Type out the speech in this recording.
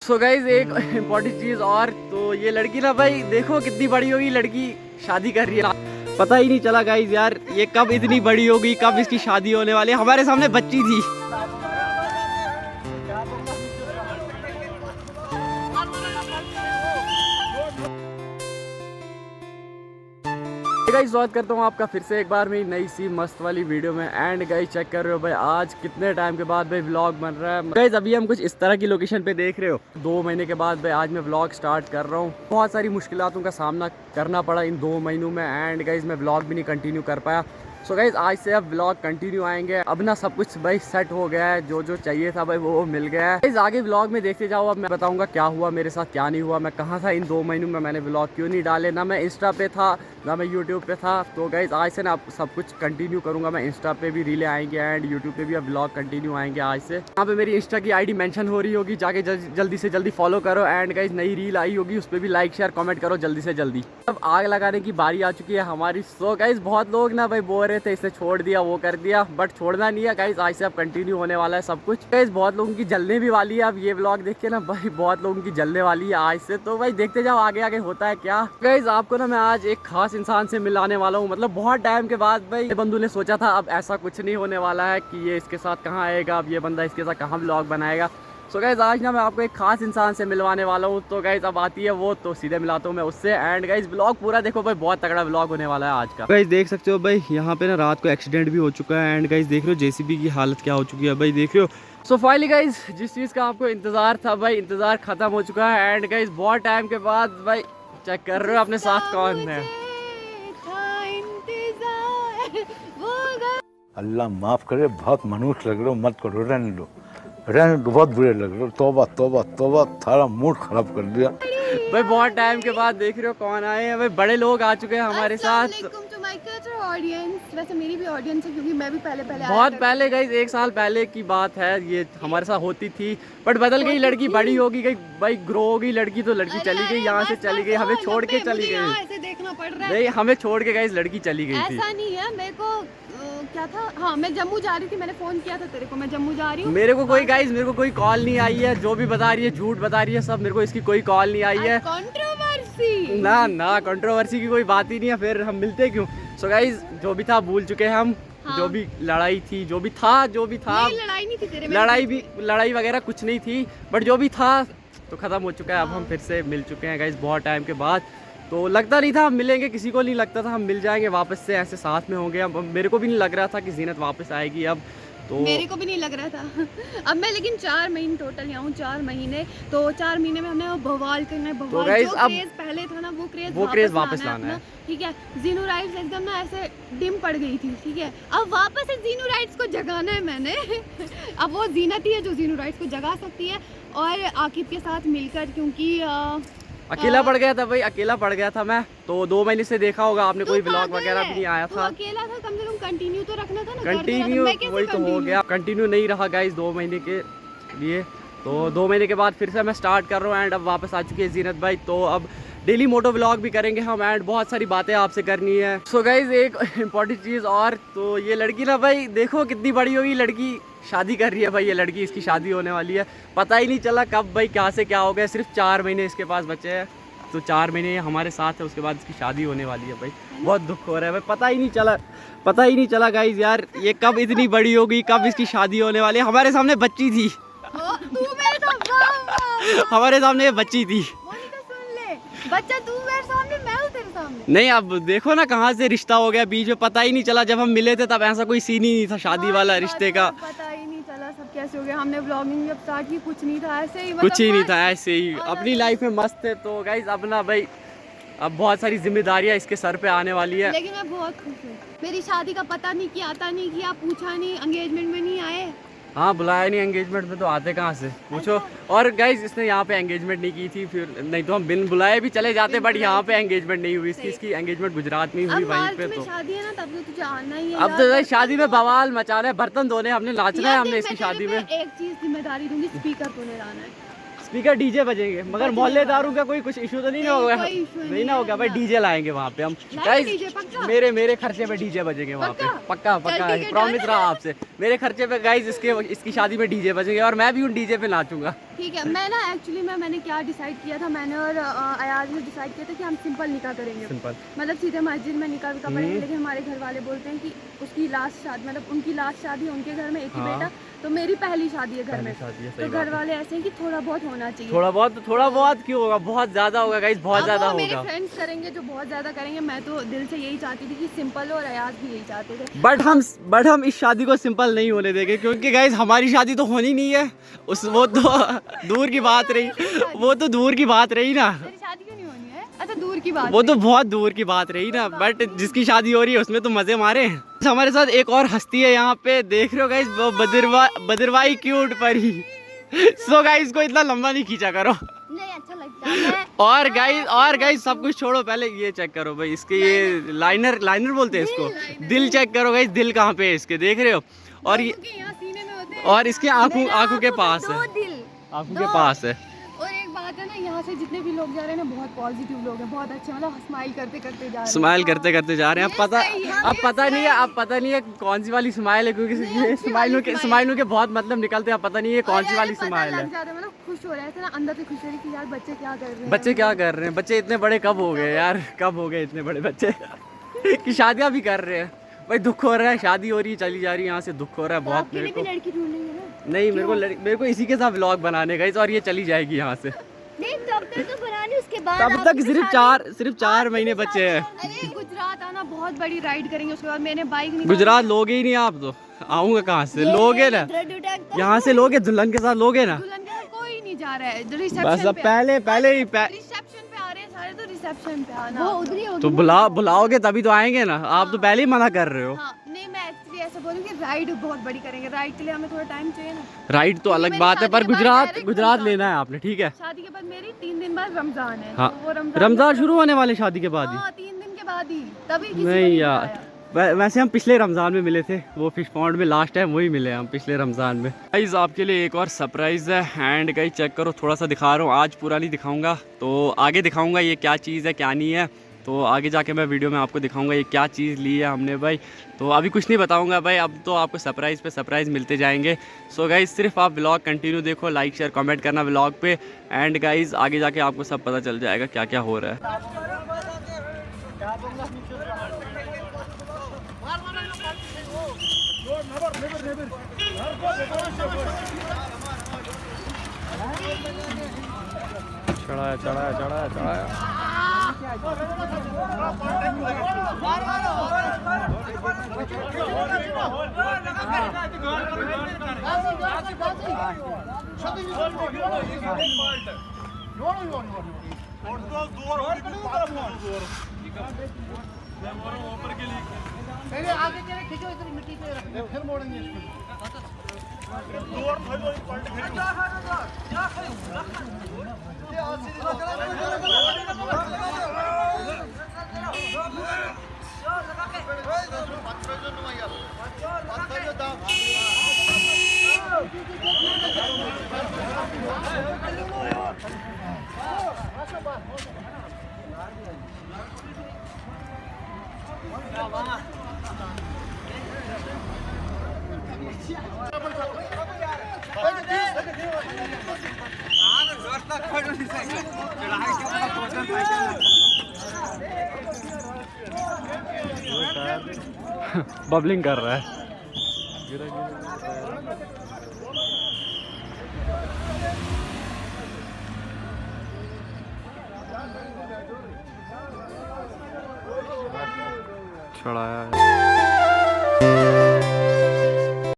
So guys एक important चीज़ और, तो ये लड़की ना भाई देखो कितनी बड़ी होगी लड़की, शादी कर रही है, पता ही नहीं चला गाइज यार ये कब इतनी बड़ी होगी, कब इसकी शादी होने वाली है। हमारे सामने बच्ची थी। गाइस स्वागत करता हूँ आपका फिर से एक बार मेरी नई सी मस्त वाली वीडियो में। एंड गाइस चेक कर रहे हो भाई आज कितने टाइम के बाद भाई व्लॉग बन रहा है। गाइस अभी हम कुछ इस तरह की लोकेशन पे देख रहे हो, 2 महीने के बाद भाई आज मैं व्लॉग स्टार्ट कर रहा हूँ। बहुत सारी मुश्किलातों का सामना करना पड़ा इन 2 महीनों में। एंड गाइस मैं व्लॉग भी नहीं कंटिन्यू कर पाया। सो गाइस आज से अब व्लॉग कंटिन्यू आएंगे। अब ना सब कुछ भाई सेट हो गया है, जो जो चाहिए था भाई वो मिल गया है। गाइस आगे व्लॉग में देखते जाओ। अब मैं बताऊंगा क्या हुआ मेरे साथ क्या नहीं हुआ, मैं कहाँ था इन 2 महीनों में, मैंने व्लॉग क्यों नहीं डाले, ना मैं इंस्टा पे था ना मैं यूट्यूब पे था। तो गाइस आज से ना सब कुछ कंटिन्यू करूँगा। मैं इंस्टा पे भी रीलें आएंगे एंड यूट्यूब पे भी अब व्लॉग कंटिन्यू आएंगे आज से। यहाँ पे मेरी इंस्टा की आईडी मेंशन हो रही होगी, जाके जल्दी से जल्दी फॉलो करो। एंड गाइस नई रील आई होगी उस पर भी लाइक शेयर कमेंट करो जल्दी से जल्दी। अब आग लगाने की बारी आ चुकी है हमारी। सो गाइस बहुत लोग ना भाई बोल रहे थे इसे छोड़ दिया वो कर दिया, बट छोड़ना नहीं है गाइस। आज से अब कंटिन्यू होने वाला है सब कुछ। गाइस बहुत लोगों की जलने भी वाली है। अब ये व्लॉग देख के ना भाई बहुत लोगों की जलने वाली है आज से। तो भाई देखते जाओ आगे आगे होता है क्या। गाइस आपको ना मैं आज एक खास इंसान से मिलाने वाला हूँ, मतलब बहुत टाइम के बाद। भाई बंधु ने सोचा था अब ऐसा कुछ नहीं होने वाला है कि ये इसके साथ कहाँ आएगा, अब ये बंदा इसके साथ कहाँ व्लॉग बनाएगा। सो गाइस आज ना मैं आपको एक खास इंसान से मिलवाने वाला हूँ। तो गाइस अब आती है वो, तो सीधे मिलाता हूँ मैं उससे। एंड गाइस व्लॉग पूरा देखो भाई, बहुत तगड़ा व्लॉग होने वाला है आज का। गाइस देख सकते हो भाई यहाँ पे ना रात को एक्सीडेंट भी हो चुका है। एंड गाइस देख रहे हो जेसीबी की हालत क्या हो चुकी है भाई, देख रहे हो। सो फाइनली गाइस जिस चीज़ का आपको इंतजार था भाई, इंतजार खत्म हो चुका है। एंड गाइस बहुत टाइम के बाद भाई चेक कर रहे हो अपने साथ कौन है। अल्लाह माफ करे, बहुत मनुष्य लग रहे हो, मत करो, रहने दो बहुत बुरे लग रहे हो। तौबा तौबा तौबा, थारा मूड खराब कर दिया भाई। बहुत टाइम के बाद देख रहे हो कौन आए हैं भाई, बड़े लोग आ चुके हैं हमारे साथ। ऑडियंस, वैसे मेरी भी ऑडियंस है क्योंकि मैं भी पहले बहुत पहले गाइस 1 साल पहले की बात है, ये हमारे साथ होती थी बट बदल गई। लड़की बड़ी होगी गई भाई, ग्रो होगी लड़की, तो लड़की चली गई यहाँ से, चली गई हमें छोड़ के चली गई। ऐसे देखना पड़ रहा है नहीं हमें छोड़ के गाइस लड़की चली गई थी। ऐसा नहीं है, मेरे को क्या था, हाँ मैं जम्मू जा रही थी, मैंने फोन किया था तेरे को, मैं जम्मू जा रही हूँ। मेरे को कोई गाइस मेरे को कोई कॉल नहीं आई है, जो भी बता रही है झूठ बता रही है सब, मेरे को इसकी कोई कॉल नहीं आई है। कंट्रोवर्सी ना ना कंट्रोवर्सी की कोई बात ही नहीं है, फिर हम मिलते क्यों। सो गाइस जो भी था भूल चुके हैं हम। हाँ। जो भी लड़ाई थी, जो भी था लड़ाई नहीं थी तेरे में, लड़ाई वगैरह कुछ नहीं थी, बट जो भी था तो खत्म हो चुका है। अब हम फिर से मिल चुके हैं गाइस बहुत टाइम के बाद। तो लगता नहीं था हम मिलेंगे, किसी को नहीं लगता था हम मिल जाएंगे वापस से, ऐसे साथ में होंगे। अब मेरे को भी नहीं लग रहा था कि जीनत वापस आएगी अब, तो मेरे को भी नहीं लग रहा था। अब मैं लेकिन 4 महीने टोटल यहाँ हूँ, 4 महीने, तो 4 महीने में हमने बवाल करना है। बवाल तो जो क्रेज पहले था ना वो क्रेज वापस लाना है। ठीक है, जीनू राइड्स एकदम ना ऐसे डिम पड़ गई थी, ठीक है, अब वापस से जीनू राइड्स को जगाना है मैंने। अब वो जीनत ही है जो जीनू राइड्स को जगा सकती है, और आकिब के साथ मिलकर, क्योंकि अकेला पड़ गया था भाई, अकेला पड़ गया था मैं। तो 2 महीने से देखा होगा आपने, कोई व्लॉग वगैरह भी नहीं आया था। अकेला था, कम से कम कंटिन्यू तो रखना था ना। कंटिन्यू वही तो हो गया, कंटिन्यू नहीं रहा गाइस 2 महीने के लिए। तो 2 महीने के बाद फिर से मैं स्टार्ट कर रहा हूँ। एंड अब वापस आ चुकी है जीनत भाई, तो अब डेली मोटो व्लॉग भी करेंगे हम। एंड बहुत सारी बातें आपसे करनी है। सो गाइस एक इम्पॉर्टेंट चीज़ और, तो ये लड़की ना भाई देखो कितनी बड़ी होगी लड़की, शादी कर रही है भाई ये लड़की, इसकी शादी होने वाली है। पता ही नहीं चला कब भाई क्या से क्या हो गया। सिर्फ 4 महीने इसके पास बचे हैं, तो 4 महीने हमारे साथ है, उसके बाद इसकी शादी होने वाली है भाई। बहुत दुख हो रहा है भाई, पता ही नहीं चला गाइस यार ये कब इतनी बड़ी होगी, कब इसकी शादी होने वाली है। हमारे सामने बच्ची थी, हमारे सामने ये बच्ची थी। बच्चा तू मेरे सामने, मैं हूँ तेरे सामने। नहीं अब देखो ना कहाँ से रिश्ता हो गया बीच में, पता ही नहीं चला। जब हम मिले थे तब ऐसा कोई सीन ही नहीं था शादी वाला रिश्ते का, पता ही नहीं चला सब कैसे हो गया। हमने व्लॉगिंग जब स्टार्ट की कुछ नहीं था, ऐसे ही कुछ ही नहीं था, ऐसे ही अपनी लाइफ में मस्त थे। तो गाइस अब ना भाई अब बहुत सारी जिम्मेदारियां इसके सर पे आने वाली है। लेकिन मैं बहुत खुश हूँ, मेरी शादी का पता नहीं किया, आता नहीं किया, पूछा नहीं, एंगेजमेंट में नहीं आए। हाँ बुलाया नहीं एंगेजमेंट में, तो आते कहाँ से पूछो। और गाइस इसने यहाँ पे एंगेजमेंट नहीं की थी, फिर नहीं तो हम बिन बुलाए भी चले जाते, बट यहाँ पे एंगेजमेंट नहीं हुई इसकी एंगेजमेंट गुजरात में हुई वहीं पे। तो शादी है ना, तब तो तुझे आना ही है। अब तो शादी में बवाल मचाना है, बर्तन धोने, हमने नाचना है, हमने इसकी शादी में। एक चीज जिम्मेदारी दूंगी, स्पीकर तोड़ने लाना है। स्पीकर डीजे बजेंगे, मगर मोहल्लेदारों का कोई कुछ इशू तो नहीं ना होगा, नहीं ना होगा भाई। डीजे लाएंगे वहाँ पे हम गाइस, मेरे खर्चे पे डीजे बजेंगे वहाँ पे, पक्का प्रॉमिस रहा आपसे। मेरे खर्चे पे गाइस इसकी शादी में डीजे बजेंगे, और मैं भी उन डीजे पे नाचूंगा। ठीक है। मैं ना एक्चुअली मैंने क्या डिसाइड किया था, मैंने और अयाज ने डिसाइड किया था कि हम सिंपल निकाह करेंगे। सिंपल मतलब सीधे मस्जिद में निकाह पढ़ेंगे, लेकिन हमारे घर वाले बोलते हैं कि उसकी लास्ट शादी, मतलब उनकी लास्ट शादी है उनके घर में, एक ही हाँ। बेटा, तो मेरी पहली शादी है घर में, शादी है, तो घर वाले ऐसे हैं कि थोड़ा बहुत होना चाहिए। थोड़ा बहुत क्यों होगा, बहुत ज्यादा होगा गाइस, बहुत ज्यादा अब वो मेरे होगा। फ्रेंड्स करेंगे जो बहुत ज्यादा करेंगे, मैं तो दिल से यही चाहती थी कि सिंपल हो, और अयाज भी यही चाहते थे। बट हम इस शादी को सिंपल नहीं होने देंगे, क्योंकि गाइस हमारी शादी तो होनी नहीं है, वो तो दूर की बात रही, वो तो दूर की बात रही ना, तेरी शादी क्यों नहीं होनी है? अच्छा दूर की बात वो तो बहुत दूर की बात रही ना, बट जिसकी शादी हो रही है उसमें तो मजे मारे। हमारे साथ एक और हस्ती है यहाँ पे, देख रहे हो गाइस, वो बदरवाई क्यूट परी। सो गाइस इसको इतना लंबा नहीं खींचा करो। नहीं अच्छा लगता है। और गाइस सब कुछ छोड़ो, पहले ये चेक करो भाई, इसके ये लाइनर बोलते हैं इसको, दिल चेक करो गाइस, दिल कहाँ पे है इसके, देख रहे हो? और ये यहाँ सीने में होते हैं, और इसके आंखों के पास है, आंखों के पास है। और एक बात है ना, यहाँ से जितने भी लोग जा रहे हैं ना, बहुत पॉजिटिव लोग हैं, बहुत अच्छे, मतलब स्माइल करते करते जा रहे हैं। स्माइल करते करते जा रहे हैं। अब पता नहीं है कौन सी वाली स्माइल है, क्योंकि स्माइलों के बहुत मतलब निकलते हैं, अब पता नहीं है कौन सी वाली स्माइल है। मतलब खुश हो रहे थे ना, अंदर से खुश हो रही कि यार बच्चे क्या कर रहे हैं, बच्चे क्या कर रहे हैं, बच्चे इतने बड़े कब हो गए यार, कब हो गए इतने बड़े बच्चे कि शादियां भी कर रहे हैं। भाई दुख हो रहा है, शादी हो रही है, चली जा रही है, यहाँ से दुख हो रहा है बहुत मेरे को। लड़की ढूंढेंगे ना? नहीं, मेरे को इसी के साथ व्लॉग बनाने का, और ये चली जाएगी यहाँ से। नहीं तब तक तो बनानी, उसके बाद तब तक सिर्फ 4 महीने बचे हैं। अरे गुजरात आना, बहुत बड़ी राइड करेंगे, उसके बाद मैंने बाइक निकाली। गुजरात लोगे ही नहीं आप तो, आऊंगा कहाँ से, लोगे ना यहाँ से, लोगे दुल्हन के साथ, लोगे ना? दुल्हन के साथ कोई नहीं जा रहा है, बस रिसेप्शन अब पे पहले ही रिसेप्शन पे आ रहे हैं सारे, तो रिसेप्शन पे आना। वो उधर ही होगी तो बुलाओगे तभी तो आएंगे ना, आप तो पहले ही मना कर रहे हो। हाँ, नहीं मैं एक्चुअली ऐसा बोलूँ कि राइड बहुत बड़ी करेंगे, राइड के लिए हमें थोड़ा टाइम चाहिए ना। राइड तो अलग बात है, पर गुजरात लेना है आपने, ठीक है? शादी के बाद मेरी 3 दिन बाद रमजान है, हाँ, तो वो रमजान शुरू होने वाले शादी के बाद ही? हाँ 3 दिन के बाद ही, तभी किसी को नहीं यार, बुलाया। वैसे हम पिछले रमज़ान में मिले थे, वो फिश पॉन्ड में, लास्ट टाइम वही मिले हम पिछले रमज़ान में। गाइस आपके लिए एक और सरप्राइज़ है, एंड गाइस चेक करो, थोड़ा सा दिखा रहा हूँ, आज पूरा नहीं दिखाऊंगा, तो आगे दिखाऊंगा ये क्या चीज़ है क्या नहीं है, तो आगे जाके मैं वीडियो में आपको दिखाऊंगा ये क्या चीज़ ली है हमने भाई। तो अभी कुछ नहीं बताऊंगा भाई, अब तो आपको सरप्राइज़ पे सरप्राइज़ मिलते जाएंगे। सो गाइस सिर्फ आप व्लॉग कंटिन्यू देखो, लाइक शेयर कमेंट करना व्लॉग पे, एंड गाइस आगे जाके आपको सब पता चल जाएगा क्या क्या हो रहा है। चढ़ाया आगे चले खींचो, इधर मिट्टी पे रख दे, फिर मोड़ेंगे बबलिंग कर रहा है। चढ़ाया है।